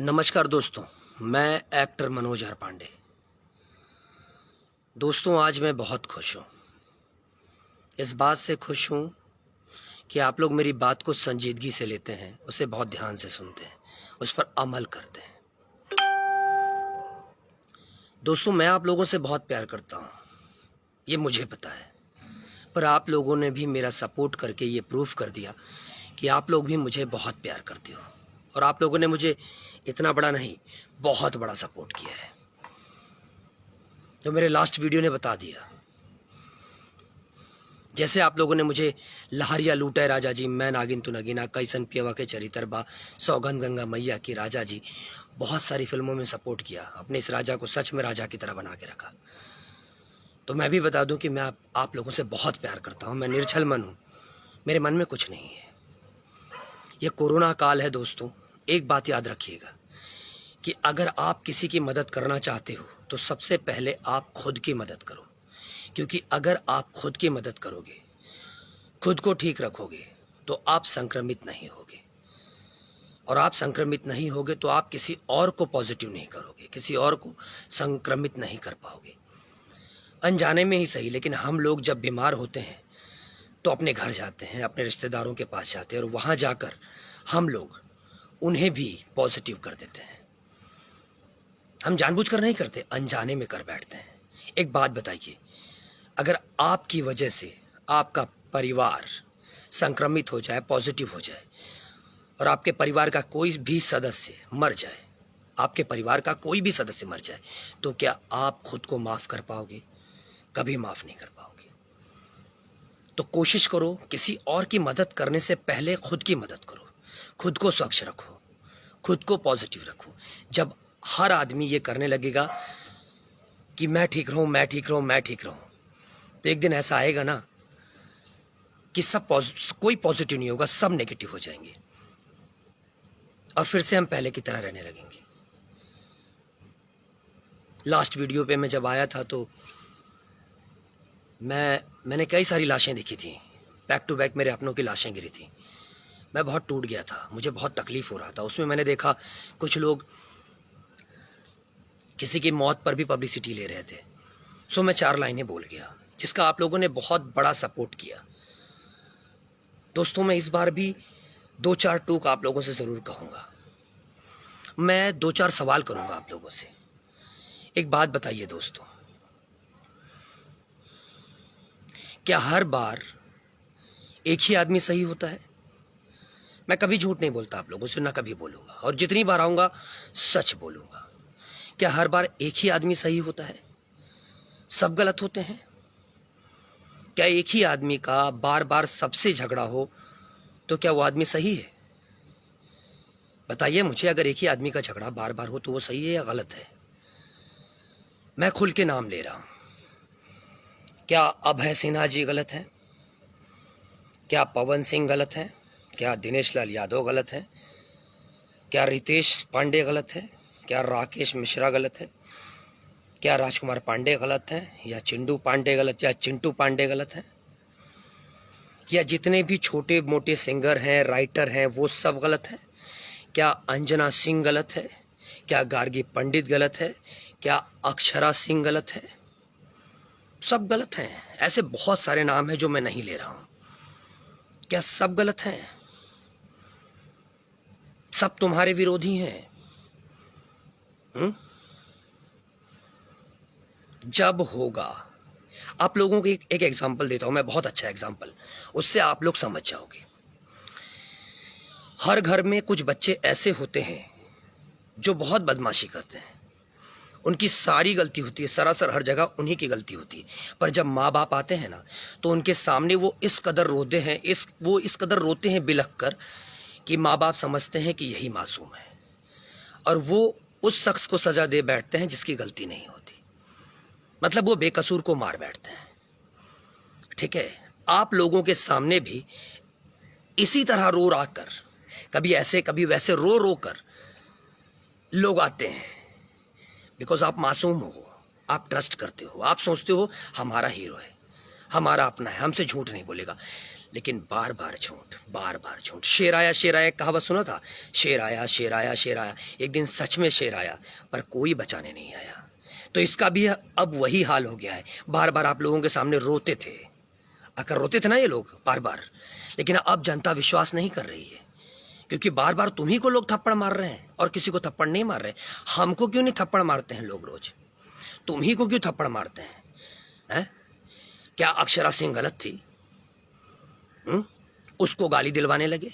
नमस्कार दोस्तों, मैं एक्टर मनोज आर पांडे। दोस्तों, आज मैं बहुत खुश हूँ। इस बात से खुश हूँ कि आप लोग मेरी बात को संजीदगी से लेते हैं, उसे बहुत ध्यान से सुनते हैं, उस पर अमल करते हैं। दोस्तों, मैं आप लोगों से बहुत प्यार करता हूँ, ये मुझे पता है। पर आप लोगों ने भी मेरा सपोर्ट करके ये प्रूफ कर दिया कि आप लोग भी मुझे बहुत प्यार करते हो। और आप लोगों ने मुझे इतना बड़ा नहीं, बहुत बड़ा सपोर्ट किया है, जो मेरे लास्ट वीडियो ने बता दिया। जैसे आप लोगों ने मुझे लहरिया लूटे राजा जी, मैं नागिन तू नगीना, कैसन पियवा के चरित्र बा, सौगंध गंगा मैया की राजा जी, बहुत सारी फिल्मों में सपोर्ट किया, अपने इस राजा को सच में राजा की तरह बना के रखा। तो मैं भी बता दूं कि मैं आप लोगों से बहुत प्यार करता हूं। मैं निर्छल मन हूं, मेरे मन में कुछ नहीं है। यह कोरोना काल है दोस्तों, एक बात याद रखिएगा कि अगर आप किसी की मदद करना चाहते हो तो सबसे पहले आप खुद की मदद करो। क्योंकि अगर आप खुद की मदद करोगे, खुद को ठीक रखोगे, तो आप संक्रमित नहीं होगे। और आप संक्रमित नहीं होगे तो आप किसी और को पॉजिटिव नहीं करोगे, किसी और को संक्रमित नहीं कर पाओगे। अनजाने में ही सही, लेकिन हम लोग जब बीमार होते हैं तो अपने घर जाते हैं, अपने रिश्तेदारों के पास जाते हैं, और वहाँ जाकर हम लोग उन्हें भी पॉजिटिव कर देते हैं। हम जानबूझकर नहीं करते, अनजाने में कर बैठते हैं। एक बात बताइए, अगर आपकी वजह से आपका परिवार संक्रमित हो जाए, पॉजिटिव हो जाए, और आपके परिवार का कोई भी सदस्य मर जाए, आपके परिवार का कोई भी सदस्य मर जाए, तो क्या आप खुद को माफ कर पाओगे? कभी माफ नहीं कर पाओगे। तो कोशिश करो, किसी और की मदद करने से पहले खुद की मदद करो। खुद को स्वच्छ रखो, खुद को पॉजिटिव रखो। जब हर आदमी ये करने लगेगा कि मैं ठीक रहूं, मैं ठीक रहूं, मैं ठीक रहूं, तो एक दिन ऐसा आएगा ना कि कोई पॉजिटिव नहीं होगा, सब नेगेटिव हो जाएंगे, और फिर से हम पहले की तरह रहने लगेंगे। लास्ट वीडियो पे मैं जब आया था तो मैंने कई सारी लाशें देखी थी, बैक टू बैक मेरे अपनों की लाशें गिरी थी। मैं बहुत टूट गया था, मुझे बहुत तकलीफ हो रहा था। उसमें मैंने देखा कुछ लोग किसी की मौत पर भी पब्लिसिटी ले रहे थे। सो मैं 4 लाइनें बोल गया, जिसका आप लोगों ने बहुत बड़ा सपोर्ट किया। दोस्तों, मैं इस बार भी 2-4 टूक आप लोगों से ज़रूर कहूँगा। मैं 2-4 सवाल करूँगा आप लोगों से। एक बात बताइए दोस्तों, क्या हर बार एक ही आदमी सही होता है? मैं कभी झूठ नहीं बोलता आप लोगों से, ना कभी बोलूँगा, और जितनी बार आऊँगा सच बोलूँगा। क्या हर बार एक ही आदमी सही होता है? सब गलत होते हैं? क्या एक ही आदमी का बार बार सबसे झगड़ा हो तो क्या वो आदमी सही है? बताइए मुझे, अगर एक ही आदमी का झगड़ा बार बार हो तो वो सही है या गलत है? मैं खुल के नाम ले रहा हूं। क्या अभय सिन्हा जी गलत हैं? क्या पवन सिंह गलत हैं? क्या दिनेश लाल यादव गलत हैं? क्या रितेश पांडे गलत है? क्या राकेश मिश्रा गलत है? क्या राजकुमार पांडे गलत हैं? या चिंटू पांडे गलत, या चिंटू पांडे गलत हैं? या जितने भी छोटे मोटे सिंगर हैं, राइटर हैं, वो सब गलत हैं? क्या अंजना सिंह गलत है? क्या गार्गी पंडित गलत है? क्या अक्षरा सिंह गलत है? सब गलत हैं। ऐसे बहुत सारे नाम हैं जो मैं नहीं ले रहा हूं। क्या सब गलत हैं? सब तुम्हारे विरोधी हैं? जब होगा, आप लोगों को एक एग्जाम्पल देता हूं मैं, बहुत अच्छा एग्जाम्पल, उससे आप लोग समझ जाओगे। हर घर में कुछ बच्चे ऐसे होते हैं जो बहुत बदमाशी करते हैं, उनकी सारी गलती होती है, सरासर हर जगह उन्हीं की गलती होती है। पर जब माँ बाप आते हैं ना, तो उनके सामने वो इस कदर रोते हैं, इस कदर रोते हैं बिलख कर, कि माँ बाप समझते हैं कि यही मासूम है, और वो उस शख्स को सजा दे बैठते हैं जिसकी गलती नहीं होती। मतलब वो बेकसूर को मार बैठते हैं। ठीक है, आप लोगों के सामने भी इसी तरह रो रा कर, कभी ऐसे कभी वैसे रो रो कर लोग आते हैं, बिकॉज आप मासूम हो, आप ट्रस्ट करते हो, आप सोचते हो हमारा हीरो है, हमारा अपना है, हमसे झूठ नहीं बोलेगा। लेकिन बार बार झूठ, बार बार झूठ। शेर आया कहावत सुना था, शेर आया शेर आया शेर आया। एक दिन सच में शेर आया पर कोई बचाने नहीं आया। तो इसका भी अब वही हाल हो गया है। बार बार आप लोगों के सामने रोते थे, आकर रोते थे ना ये लोग बार बार, लेकिन अब जनता विश्वास नहीं कर रही है, क्योंकि बार बार तुम्ही को लोग थप्पड़ मार रहे हैं और किसी को थप्पड़ नहीं मार रहे। हमको क्यों नहीं थप्पड़ मारते हैं लोग रोज, तुम्ही को क्यों थप्पड़ मारते हैं? क्या अक्षरा सिंह गलत थी? उसको गाली दिलवाने लगे।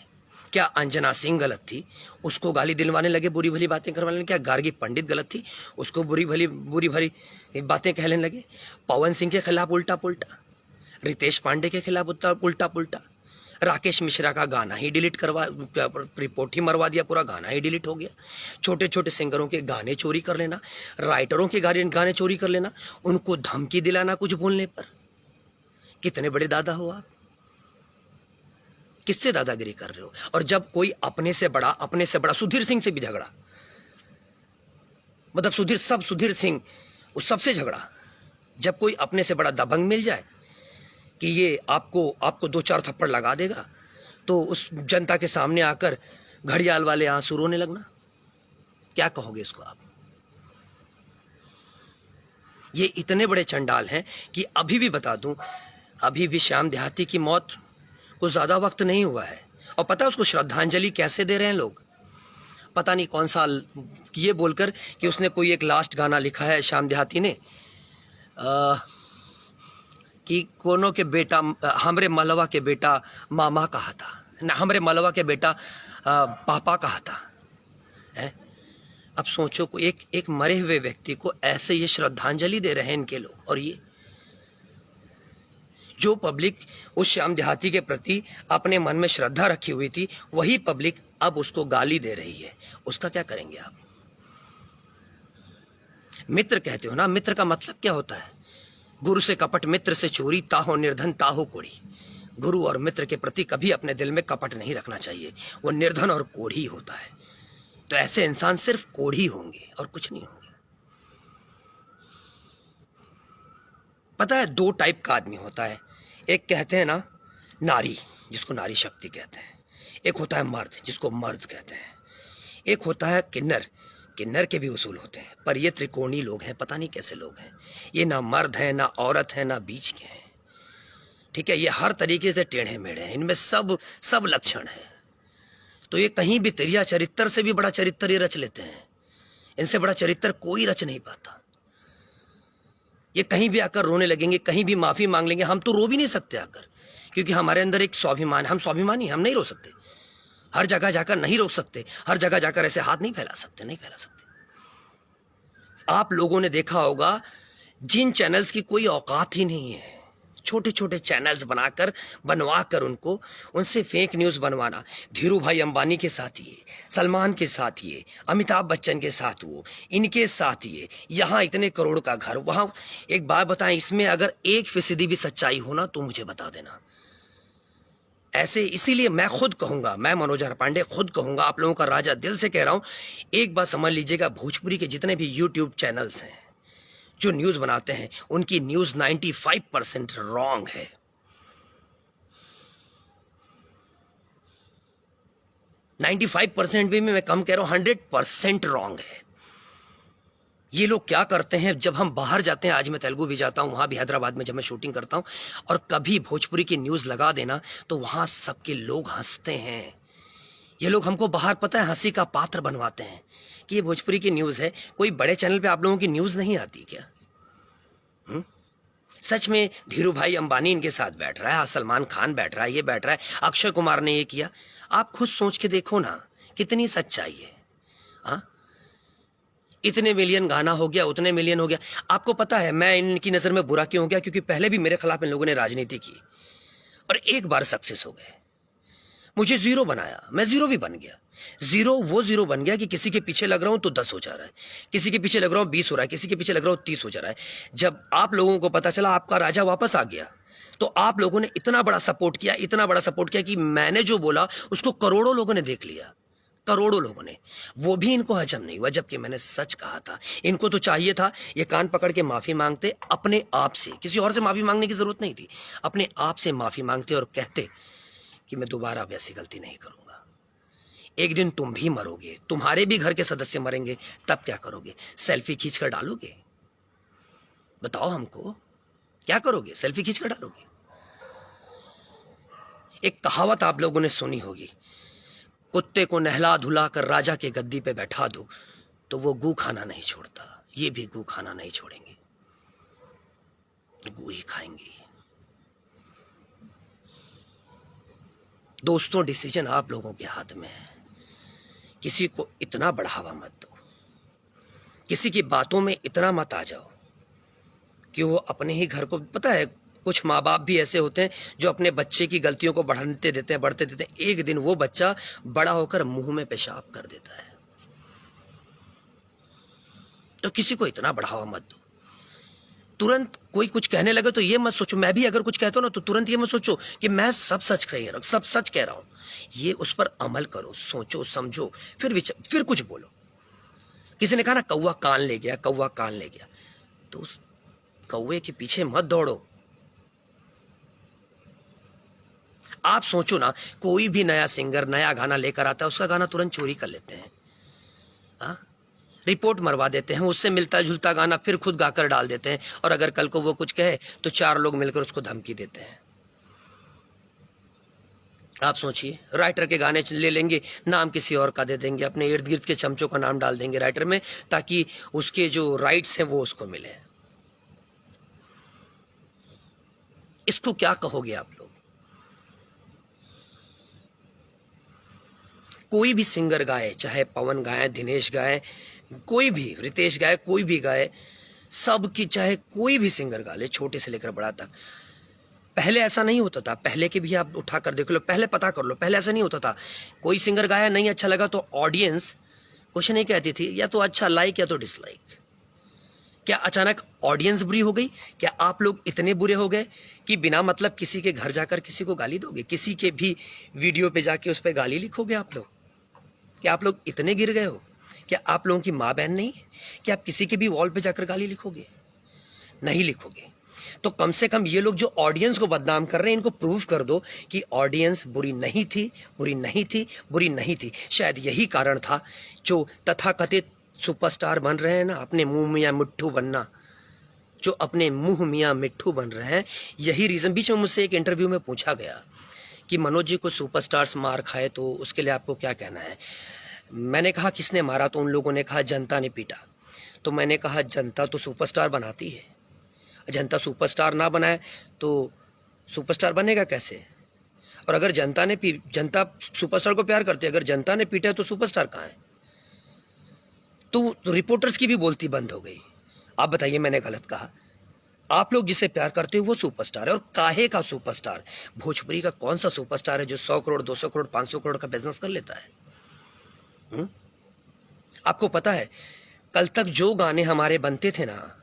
क्या अंजना सिंह गलत थी? उसको गाली दिलवाने लगे, बुरी भली बातें करवाने लगे। क्या गार्गी पंडित गलत थी? उसको बुरी भली बातें कहने लगे। पवन सिंह के खिलाफ उल्टा पुल्टा, रितेश पांडे के खिलाफ उल्टा पुल्टा, राकेश मिश्रा का गाना ही डिलीट करवा, रिपोर्ट ही मरवा दिया, पूरा गाना ही डिलीट हो गया। छोटे छोटे सिंगरों के गाने चोरी कर लेना, राइटरों के गाने चोरी कर लेना, उनको धमकी दिलाना कुछ बोलने पर। कितने बड़े दादा हो आप? किससे दादागिरी कर रहे हो? और जब कोई अपने से बड़ा सुधीर सिंह से भी झगड़ा, मतलब सुधीर सिंह उस सबसे झगड़ा। जब कोई अपने से बड़ा दबंग मिल जाए कि ये आपको 2-4 थप्पड़ लगा देगा, तो उस जनता के सामने आकर घड़ियाल वाले आंसू रोने लगना, क्या कहोगे इसको आप? ये इतने बड़े चंडाल हैं कि अभी भी बता दूं, अभी भी श्याम देहाती की मौत को ज्यादा वक्त नहीं हुआ है, और पता है उसको श्रद्धांजलि कैसे दे रहे हैं लोग? पता नहीं कौन सा ये बोलकर कि उसने कोई एक लास्ट गाना लिखा है श्याम देहाती ने, कि कोनो के बेटा हमरे मलवा के बेटा मामा कहा था ना, हमरे मलवा के बेटा पापा कहा था है? अब सोचो को एक मरे हुए व्यक्ति को ऐसे ये श्रद्धांजलि दे रहे हैं इनके लोग। और ये जो पब्लिक उस श्याम देहाती के प्रति अपने मन में श्रद्धा रखी हुई थी, वही पब्लिक अब उसको गाली दे रही है। उसका क्या करेंगे आप? मित्र कहते हो ना, मित्र का मतलब क्या होता है? गुरु से कपट मित्र से चोरी, ताहो निर्धन ताहो कोढ़ी। गुरु और मित्र के प्रति कभी अपने दिल में कपट नहीं रखना चाहिए, वो निर्धन और कोढ़ी होता है। तो ऐसे इंसान सिर्फ कोढ़ी होंगे और कुछ नहीं होंगे। पता है 2 टाइप का आदमी होता है, एक कहते हैं ना नारी, जिसको नारी शक्ति कहते हैं, एक होता है मर्द, जिसको मर्द कहते हैं, एक होता है किन्नर। किन्नर के भी उसूल होते हैं, पर ये त्रिकोणी लोग हैं, पता नहीं कैसे लोग हैं। ये ना मर्द हैं, ना औरत हैं, ना बीच के हैं, ठीक है? ये हर तरीके से टेढ़े मेढ़े हैं, इनमें सब लक्षण है। तो ये कहीं भी तिरिया चरित्र से भी बड़ा चरित्र ये रच लेते हैं, इनसे बड़ा चरित्र कोई रच नहीं पाता। ये कहीं भी आकर रोने लगेंगे, कहीं भी माफी मांग लेंगे। हम तो रो भी नहीं सकते आकर, क्योंकि हमारे अंदर एक स्वाभिमान, हम स्वाभिमानी, हम नहीं रो सकते। हर जगह जाकर नहीं रो सकते, हर जगह जाकर ऐसे हाथ नहीं फैला सकते, नहीं फैला सकते। आप लोगों ने देखा होगा जिन चैनल्स की कोई औकात ही नहीं है, छोटे छोटे चैनल्स बनवाकर उनसे फेक न्यूज बनवाना। धीरू भाई अंबानी के साथ ये, सलमान के साथ ये, अमिताभ बच्चन के साथ वो, इनके साथ ये, यहाँ इतने करोड़ का घर, वहाँ। एक बात बताएं, इसमें अगर 1% भी सच्चाई हो ना तो मुझे बता देना। ऐसे इसीलिए मैं खुद कहूंगा, मैं मनोज पांडे खुद कहूंगा, आप लोगों का राजा दिल से कह रहा हूं, एक बात समझ लीजिएगा, भोजपुरी के जितने भी यूट्यूब चैनल्स हैं जो न्यूज बनाते हैं, उनकी न्यूज 95% रॉन्ग है। 95% भी मैं कम कह रहा हूं, 100% रॉन्ग है। ये लोग क्या करते हैं, जब हम बाहर जाते हैं, आज मैं तेलुगु भी जाता हूं, वहां भी हैदराबाद में जब मैं शूटिंग करता हूं, और कभी भोजपुरी की न्यूज लगा देना तो वहां सबके लोग हंसते हैं। ये लोग हमको बाहर, पता है, हंसी का पात्र बनवाते हैं कि ये भोजपुरी की न्यूज है। कोई बड़े चैनल पे आप लोगों की न्यूज नहीं आती क्या? सच में धीरू भाई अंबानी इनके साथ बैठ रहा है, सलमान खान बैठ रहा है, ये बैठ रहा है, अक्षय कुमार ने ये किया। आप खुद सोच के देखो ना कितनी सच्चाई है। हाँ, इतने मिलियन गाना हो गया, उतने मिलियन हो गया। आपको पता है मैं इनकी नजर में बुरा क्यों हो गया? क्योंकि पहले भी मेरे खिलाफ इन लोगों ने राजनीति की और एक बार सक्सेस हो गए। मुझे जीरो बनाया, मैं जीरो भी बन गया। जीरो बन गया कि किसी के पीछे लग रहा हूं तो 10 हो जा रहा है, किसी के पीछे लग रहा हूं 20 हो रहा है, किसी के पीछे लग रहा हूं 30 हो जा रहा है। जब आप लोगों को पता चला आपका राजा वापस आ गया, तो आप लोगों ने इतना बड़ा सपोर्ट किया कि मैंने जो बोला उसको करोड़ों लोगों ने देख लिया। करोड़ों लोगों ने, वो भी इनको हजम नहीं हुआ, जबकि मैंने सच कहा था। इनको तो चाहिए था ये कान पकड़ के माफी मांगते अपने आप से, किसी और से माफी मांगने की जरूरत नहीं थी, अपने आप से माफी मांगते और कहते कि मैं दोबारा अब ऐसी गलती नहीं करूंगा। एक दिन तुम भी मरोगे, तुम्हारे भी घर के सदस्य मरेंगे, तब क्या करोगे? सेल्फी खींच कर डालोगे? बताओ हमको, क्या करोगे? सेल्फी खींच कर डालोगे? एक कहावत आप लोगों ने सुनी होगी, कुत्ते को नहला धुला कर राजा के गद्दी पे बैठा दो तो वो गू खाना नहीं छोड़ता। ये भी गू खाना नहीं छोड़ेंगे, गू ही खाएंगे। दोस्तों, डिसीजन आप लोगों के हाथ में है। किसी को इतना बढ़ावा मत दो, किसी की बातों में इतना मत आ जाओ कि वो अपने ही घर को, पता है कुछ माँ बाप भी ऐसे होते हैं जो अपने बच्चे की गलतियों को बढ़ते देते हैं, एक दिन वो बच्चा बड़ा होकर मुंह में पेशाब कर देता है। तो किसी को इतना बढ़ावा मत दो। तुरंत कोई कुछ कहने लगे तो ये मत सोचो, मैं भी अगर कुछ कहता हूं ना तो तुरंत ये मत सोचो कि मैं सब सच कह रहा हूं, सब सच कह रहा हूं। ये उस पर अमल करो, सोचो समझो, फिर कुछ बोलो। किसी ने कहा ना कौवा कान ले गया, कौवा कान ले गया, तो उस कौवे के पीछे मत दौड़ो। आप सोचो ना, कोई भी नया सिंगर नया गाना लेकर आता है, उसका गाना तुरंत चोरी कर लेते हैं, रिपोर्ट मरवा देते हैं, उससे मिलता जुलता गाना फिर खुद गाकर डाल देते हैं, और अगर कल को वो कुछ कहे तो 4 लोग मिलकर उसको धमकी देते हैं। आप सोचिए, राइटर के गाने ले लेंगे, नाम किसी और का दे देंगे, अपने इर्द गिर्द के चमचों का नाम डाल देंगे राइटर में, ताकि उसके जो राइट्स हैं वो उसको मिले। इसको क्या कहोगे आप लोग? कोई भी सिंगर गाए, चाहे पवन गाए, दिनेश गाए, कोई भी, रितेश गाए, कोई भी गाए, सबकी, चाहे कोई भी सिंगर गा ले, छोटे से लेकर बड़ा तक। पहले ऐसा नहीं होता था, पहले के भी आप उठा कर देख लो, पहले पता कर लो, पहले ऐसा नहीं होता था। कोई सिंगर गाया, नहीं अच्छा लगा तो ऑडियंस कुछ नहीं कहती थी, या तो अच्छा लाइक या तो डिसलाइक। क्या अचानक ऑडियंस बुरी हो गई? क्या आप लोग इतने बुरे हो गए कि बिना मतलब किसी के घर जाकर किसी को गाली दोगे? किसी के भी वीडियो पे जाके उस पर गाली लिखोगे आप लोग? क्या आप लोग इतने गिर गए हो? क्या आप लोगों की माँ बहन नहीं है कि आप किसी के भी वॉल पे जाकर गाली लिखोगे? नहीं लिखोगे। तो कम से कम ये लोग जो ऑडियंस को बदनाम कर रहे हैं, इनको प्रूव कर दो कि ऑडियंस बुरी नहीं थी, बुरी नहीं थी, बुरी नहीं थी। शायद यही कारण था जो तथाकथित सुपरस्टार बन रहे हैं ना, अपने मुंह मियाँ मिट्ठू बनना, जो अपने मुंह मियाँ मिट्ठू बन रहे हैं, यही रीज़न। बीच में मुझसे एक इंटरव्यू में पूछा गया कि मनोज जी को सुपरस्टार्स मार खाए तो उसके लिए आपको क्या कहना है? मैंने कहा किसने मारा? तो उन लोगों ने कहा जनता ने पीटा। तो मैंने कहा जनता तो सुपरस्टार बनाती है, जनता सुपरस्टार ना बनाए तो सुपरस्टार बनेगा कैसे? और अगर जनता सुपरस्टार को प्यार करती है, अगर जनता ने पीटा तो सुपरस्टार कहाँ है? तो रिपोर्टर्स की भी बोलती बंद हो गई। आप बताइए, मैंने गलत कहा? आप लोग जिसे प्यार करते हो वो सुपरस्टार है, और काहे का सुपरस्टार? भोजपुरी का कौन सा सुपरस्टार है जो 100 करोड़, 200 करोड़, 500 करोड़ का बिजनेस कर लेता है? आपको पता है, कल तक जो गाने हमारे बनते थे ना,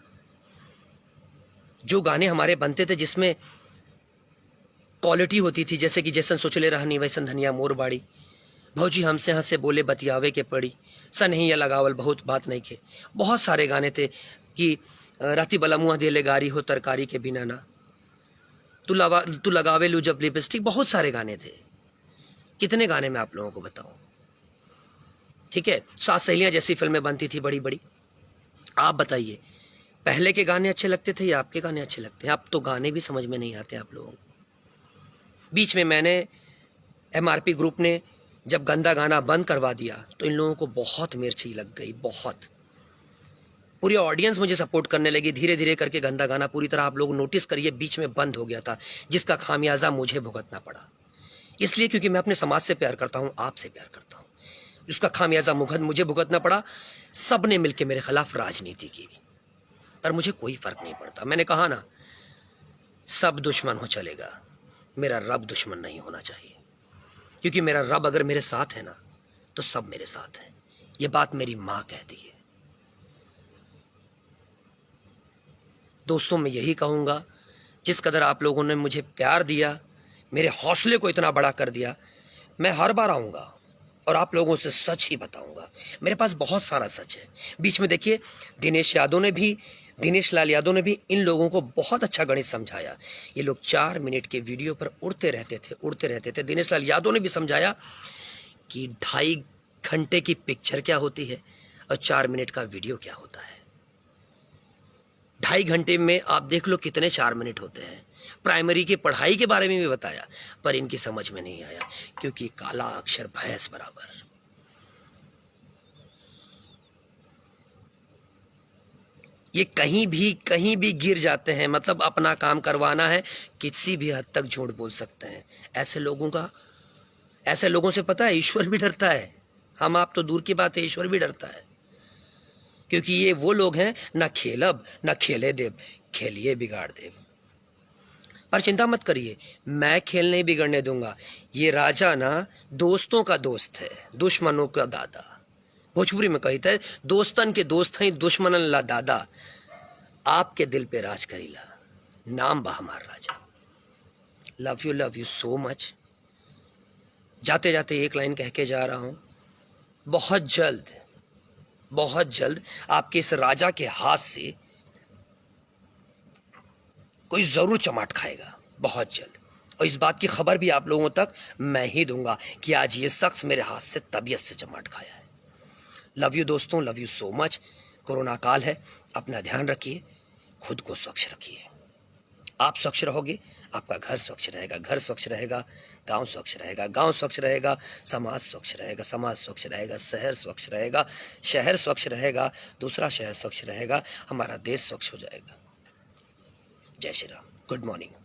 जो गाने हमारे बनते थे जिसमें क्वालिटी होती थी, जैसे कि जैसन सोचले रहनी वैसन धनिया मोर बाड़ी, भौजी हमसे हंसे बोले बतियावे के पड़ी, सनहिया लगावल बहुत बात नहीं खे, बहुत सारे गाने थे कि राती बला मुँह देले गारी हो तरकारी के बिना ना, तू लगावे लू जब लिपस्टिक, बहुत सारे गाने थे। कितने गाने मैं आप लोगों को बताऊं? ठीक है, सात सहेलियां जैसी फिल्में बनती थी बड़ी बड़ी। आप बताइए, पहले के गाने अच्छे लगते थे या आपके गाने अच्छे लगते हैं? अब तो गाने भी समझ में नहीं आते आप लोगों को। बीच में मैंने, MRP ग्रुप ने जब गंदा गाना बंद करवा दिया तो इन लोगों को बहुत मिर्ची लग गई, बहुत। पूरी ऑडियंस मुझे सपोर्ट करने लगी, धीरे धीरे करके गंदा गाना पूरी तरह, आप लोग नोटिस करिए, बीच में बंद हो गया था, जिसका खामियाजा मुझे भुगतना पड़ा। इसलिए क्योंकि मैं अपने समाज से प्यार करता हूं, आपसे प्यार करता हूं, उसका खामियाजा मुझे भुगतना पड़ा। सब ने मिलकर मेरे खिलाफ राजनीति की, पर मुझे कोई फर्क नहीं पड़ता। मैंने कहा ना, सब दुश्मन हो चलेगा, मेरा रब दुश्मन नहीं होना चाहिए, क्योंकि मेरा रब अगर मेरे साथ है ना तो सब मेरे साथ है। ये बात मेरी माँ कहती है। दोस्तों, मैं यही कहूँगा, जिस कदर आप लोगों ने मुझे प्यार दिया, मेरे हौसले को इतना बड़ा कर दिया, मैं हर बार आऊँगा, और आप लोगों से सच ही बताऊंगा। मेरे पास बहुत सारा सच है। बीच में देखिए दिनेश लाल यादव ने भी इन लोगों को बहुत अच्छा गणित समझाया। ये लोग 4 मिनट के वीडियो पर उड़ते रहते थे। दिनेश लाल यादव ने भी समझाया कि 2.5 घंटे की पिक्चर क्या होती है और 4 मिनट का वीडियो क्या होता है। 2.5 घंटे में आप देख लो कितने 4 मिनट होते हैं। प्राइमरी की पढ़ाई के बारे में भी बताया, पर इनकी समझ में नहीं आया, क्योंकि काला अक्षर भैंस बराबर। ये कहीं भी गिर जाते हैं, मतलब अपना काम करवाना है, किसी भी हद तक झूठ बोल सकते हैं। ऐसे लोगों से पता है ईश्वर भी डरता है। हम आप तो दूर की बात है, ईश्वर भी डरता है, क्योंकि ये वो लोग हैं, ना खेलब ना खेले देव, खेलिए बिगाड़ देव। पर चिंता मत करिए, मैं खेल नहीं बिगड़ने दूंगा। ये राजा ना दोस्तों का दोस्त है, दुश्मनों का दादा। भोजपुरी में कहता है, दोस्तन के दोस्त हैं दुश्मनन ला दादा। आपके दिल पे राज करीला, नाम बा हमार राजा। Love you so much. जाते जाते एक लाइन कह के जा रहा हूं, बहुत जल्द आपके इस राजा के हाथ से कोई जरूर चमाट खाएगा, बहुत जल्द। और इस बात की खबर भी आप लोगों तक मैं ही दूंगा कि आज ये शख्स मेरे हाथ से तबीयत से चमाट खाया है। लव यू दोस्तों, love you so much. Corona काल है, अपना ध्यान रखिए, खुद को स्वच्छ रखिए। आप स्वच्छ रहोगे, आपका घर स्वच्छ रहेगा, घर स्वच्छ रहेगा, गांव स्वच्छ रहेगा, गांव स्वच्छ रहेगा, समाज स्वच्छ रहेगा, समाज स्वच्छ रहेगा, शहर स्वच्छ रहेगा, शहर स्वच्छ रहेगा, दूसरा शहर स्वच्छ रहेगा, हमारा देश स्वच्छ हो जाएगा। जय श्री राम। Good morning.